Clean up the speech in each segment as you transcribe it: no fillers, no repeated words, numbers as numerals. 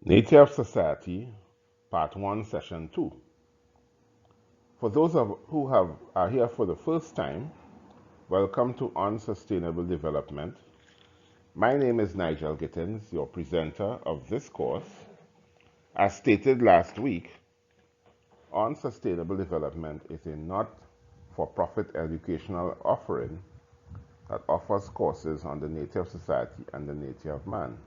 Nature of Society, Part 1, Session 2. For those who are here for the first time, welcome to Unsustainable Development. My name is Nigel Gittins, your presenter of this course. As stated last week, Unsustainable Development is a not-for-profit educational offering that offers courses on the nature of society and the nature of man.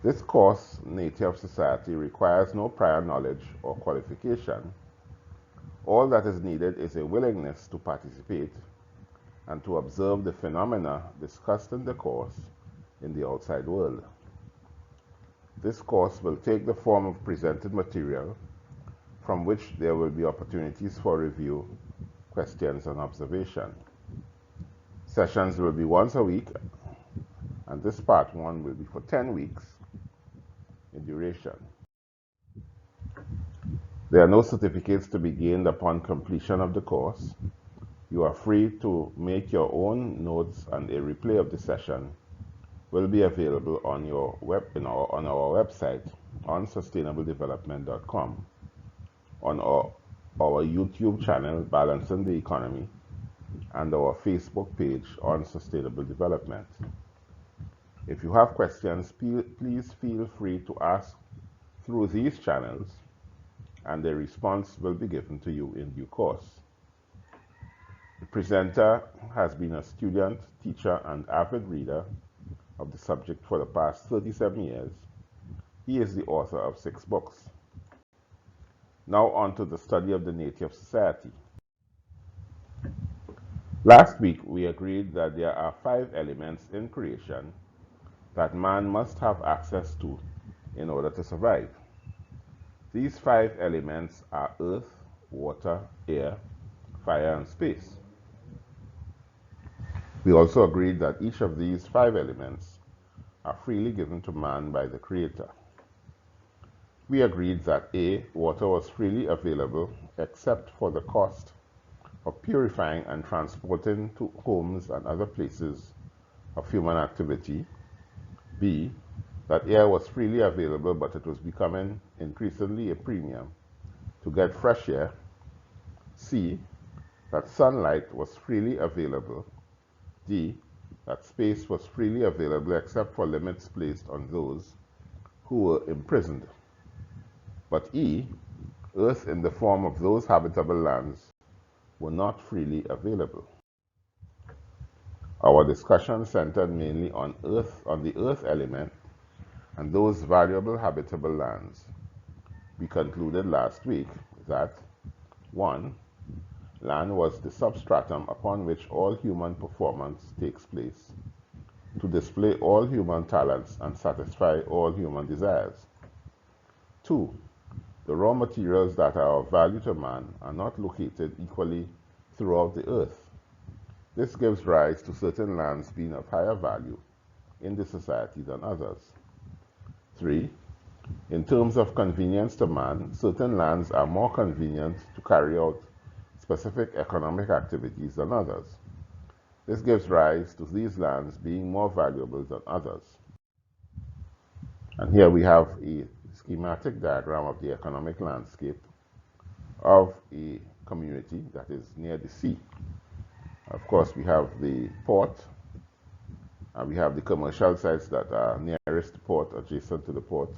This course, Nature of Society, requires no prior knowledge or qualification. All that is needed is a willingness to participate and to observe the phenomena discussed in the course in the outside world. This course will take the form of presented material from which there will be opportunities for review, questions, and observation. Sessions will be once a week, and this part 1 will be for 10 weeks in duration. There are no certificates to be gained upon completion of the course. You are free to make your own notes, and a replay of the session will be available on our website, unsustainabledevelopment.com, on our YouTube channel, Balancing the Economy, and our Facebook page, On Sustainable Development. If you have questions, please feel free to ask through these channels, and a response will be given to you in due course. The presenter has been a student, teacher, and avid reader of the subject for the past 37 years. He is the author of 6 books. Now on to the study of the nature of society. Last week, we agreed that there are 5 elements in creation that man must have access to in order to survive. These 5 elements are earth, water, air, fire, and space. We also agreed that each of these 5 elements are freely given to man by the Creator. We agreed that A, water was freely available except for the cost of purifying and transporting to homes and other places of human activity. B, that air was freely available, but it was becoming increasingly a premium to get fresh air. C, that sunlight was freely available. D, that space was freely available except for limits placed on those who were imprisoned. But E, earth in the form of those habitable lands were not freely available. Our discussion centered mainly on the earth element and those valuable habitable lands. We concluded last week that 1. Land was the substratum upon which all human performance takes place, to display all human talents and satisfy all human desires. 2. The raw materials that are of value to man are not located equally throughout the earth. This gives rise to certain lands being of higher value in the society than others. 3. In terms of convenience to man, certain lands are more convenient to carry out specific economic activities than others. This gives rise to these lands being more valuable than others. And here we have a schematic diagram of the economic landscape of a community that is near the sea. Of course, we have the port, and we have the commercial sites that are nearest the port, adjacent to the port.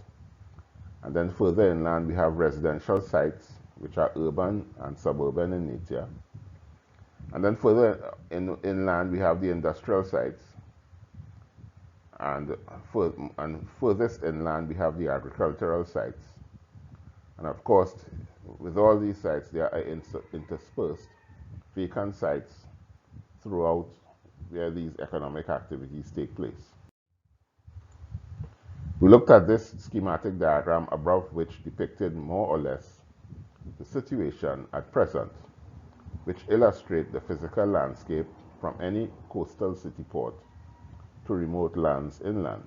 And then further inland, we have residential sites, which are urban and suburban in nature. And then further inland, we have the industrial sites. And furthest inland, we have the agricultural sites. And of course, with all these sites, there are interspersed vacant sites throughout where these economic activities take place. We looked at this schematic diagram above, which depicted more or less the situation at present, which illustrate the physical landscape from any coastal city port to remote lands inland.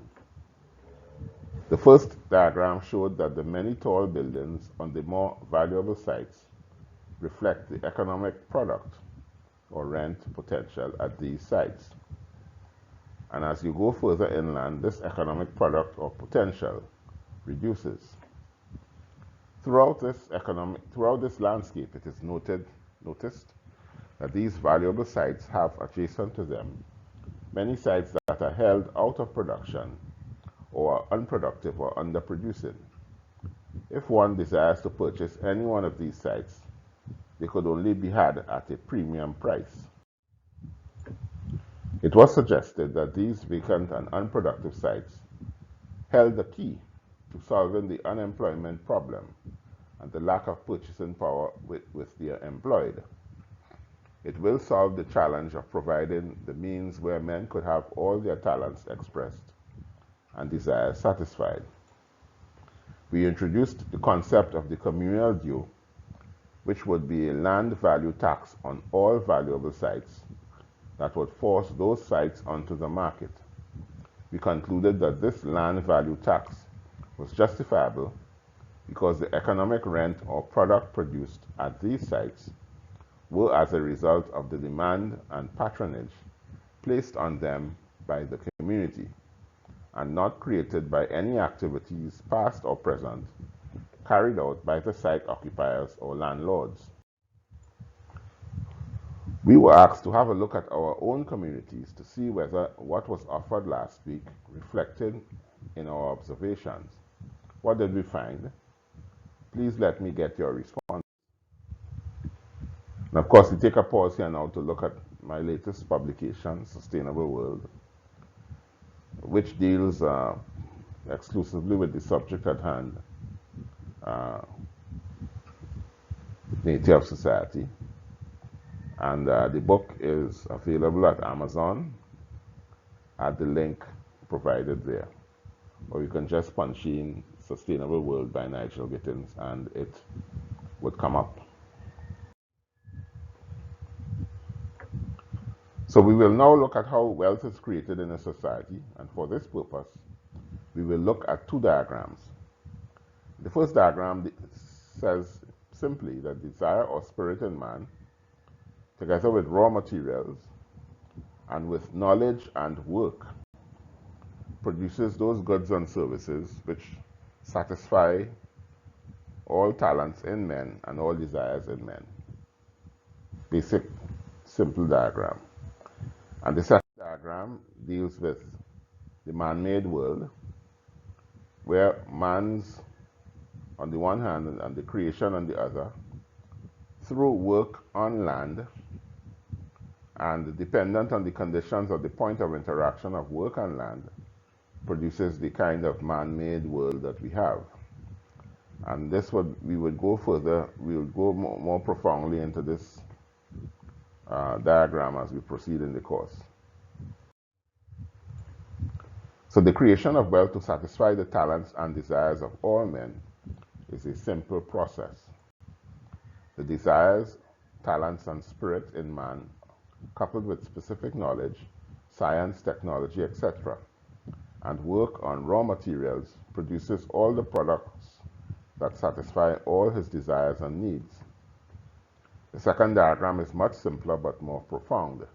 The first diagram showed that the many tall buildings on the more valuable sites reflect the economic product or rent potential at these sites. And as you go further inland, this economic product or potential reduces. Throughout this landscape, it is noticed that these valuable sites have adjacent to them many sites that are held out of production or are unproductive or underproducing. If one desires to purchase any one of these sites, they could only be had at a premium price. It was suggested that these vacant and unproductive sites held the key to solving the unemployment problem and the lack of purchasing power with the employed. It will solve the challenge of providing the means where men could have all their talents expressed and desires satisfied. We introduced the concept of the Communal View, which would be a land value tax on all valuable sites that would force those sites onto the market. We concluded that this land value tax was justifiable because the economic rent or product produced at these sites were as a result of the demand and patronage placed on them by the community, and not created by any activities, past or present, carried out by the site occupiers or landlords. We were asked to have a look at our own communities to see whether what was offered last week reflected in our observations. What did we find? Please let me get your response. And of course, we take a pause here now to look at my latest publication, Sustainable World, which deals exclusively with the subject at hand, nature of society. And the book is available at Amazon at the link provided there. Or you can just punch in Sustainable World by Nigel Gittins and it would come up. So we will now look at how wealth is created in a society, and for this purpose, we will look at two diagrams. The first diagram says simply that desire or spirit in man, together with raw materials and with knowledge and work, produces those goods and services which satisfy all talents in men and all desires in men. Basic, simple diagram. And the second diagram deals with the man-made world, where man's, on the one hand, and the creation on the other, through work on land, and dependent on the conditions or the point of interaction of work on land, produces the kind of man-made world that we have. And we would go further, we would go more profoundly into this diagram as we proceed in the course. So the creation of wealth to satisfy the talents and desires of all men is a simple process. The desires, talents, and spirit in man, coupled with specific knowledge, science, technology, etc., and work on raw materials, produces all the products that satisfy all his desires and needs. The second diagram is much simpler but more profound.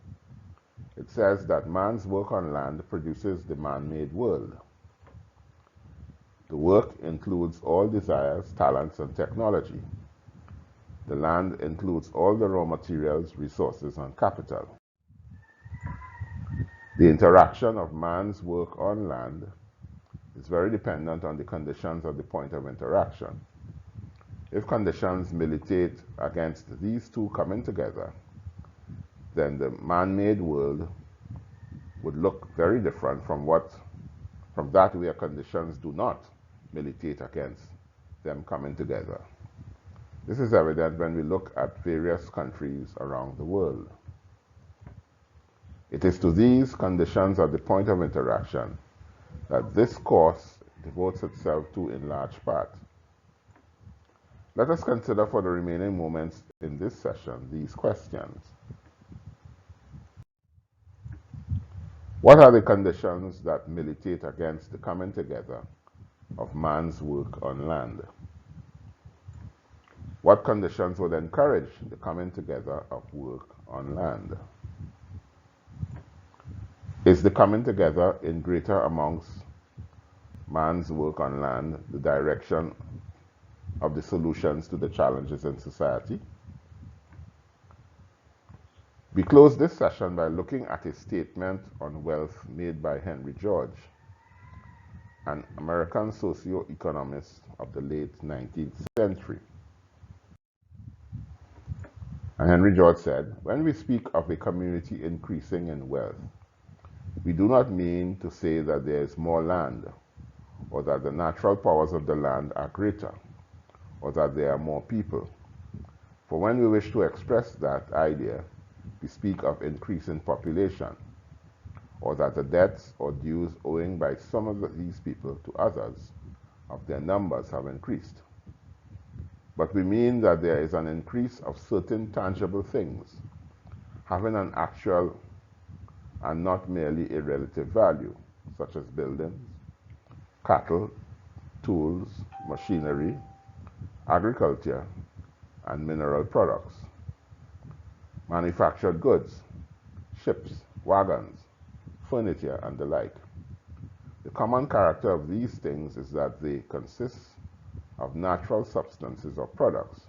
It says that man's work on land produces the man-made world. The work includes all desires, talents, and technology. The land includes all the raw materials, resources, and capital. The interaction of man's work on land is very dependent on the conditions at the point of interaction. If conditions militate against these two coming together, then the man-made world would look very different from that where conditions do not militate against them coming together. This is evident when we look at various countries around the world. It is to these conditions at the point of interaction that this course devotes itself to in large part. Let us consider for the remaining moments in this session these questions. What are the conditions that militate against the coming together of man's work on land? What conditions would encourage the coming together of work on land? Is the coming together in greater amounts man's work on land, the direction of the solutions to the challenges in society. We close this session by looking at a statement on wealth made by Henry George, an American socio-economist of the late 19th century. And Henry George said, "When we speak of a community increasing in wealth, we do not mean to say that there is more land, or that the natural powers of the land are greater, or that there are more people. For when we wish to express that idea, we speak of increase in population, or that the debts or dues owing by some of these people to others of their numbers have increased. But we mean that there is an increase of certain tangible things, having an actual and not merely a relative value, such as buildings, cattle, tools, machinery, agriculture, and mineral products, manufactured goods, ships, wagons, furniture, and the like. The common character of these things is that they consist of natural substances or products,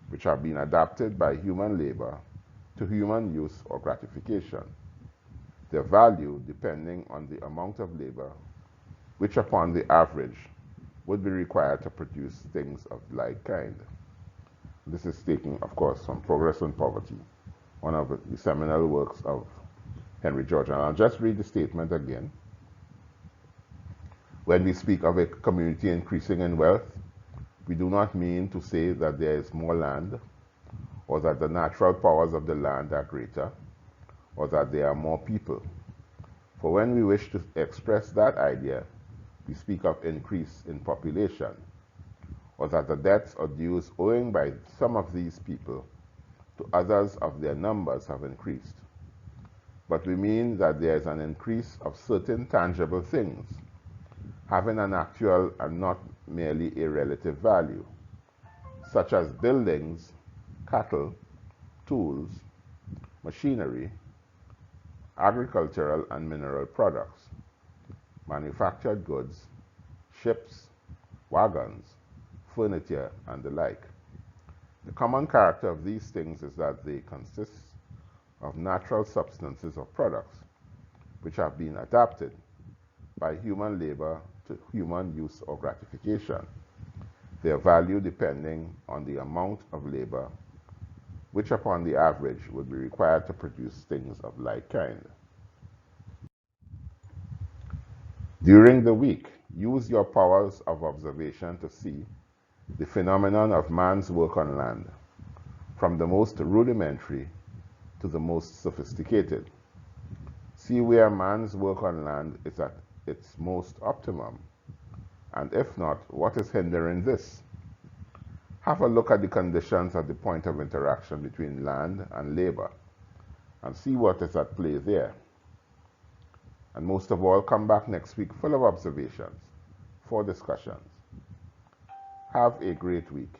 which have been adapted by human labor to human use or gratification, their value depending on the amount of labor which upon the average would be required to produce things of like kind." This is taken, of course, from Progress and Poverty, one of the seminal works of Henry George. And I'll just read the statement again. "When we speak of a community increasing in wealth, we do not mean to say that there is more land, or that the natural powers of the land are greater, or that there are more people. For when we wish to express that idea, we speak of increase in population, or that the debts or dues owing by some of these people to others of their numbers have increased. But we mean that there is an increase of certain tangible things, having an actual and not merely a relative value, such as buildings, cattle, tools, machinery, agricultural and mineral products, manufactured goods, ships, wagons, furniture, and the like. The common character of these things is that they consist of natural substances or products, which have been adapted by human labor to human use or gratification, their value depending on the amount of labor which upon the average would be required to produce things of like kind. During the week, use your powers of observation to see the phenomenon of man's work on land, from the most rudimentary to the most sophisticated. See where man's work on land is at its most optimum, and if not, what is hindering this? Have a look at the conditions at the point of interaction between land and labor, and see what is at play there. And most of all, come back next week full of observations for discussions. Have a great week.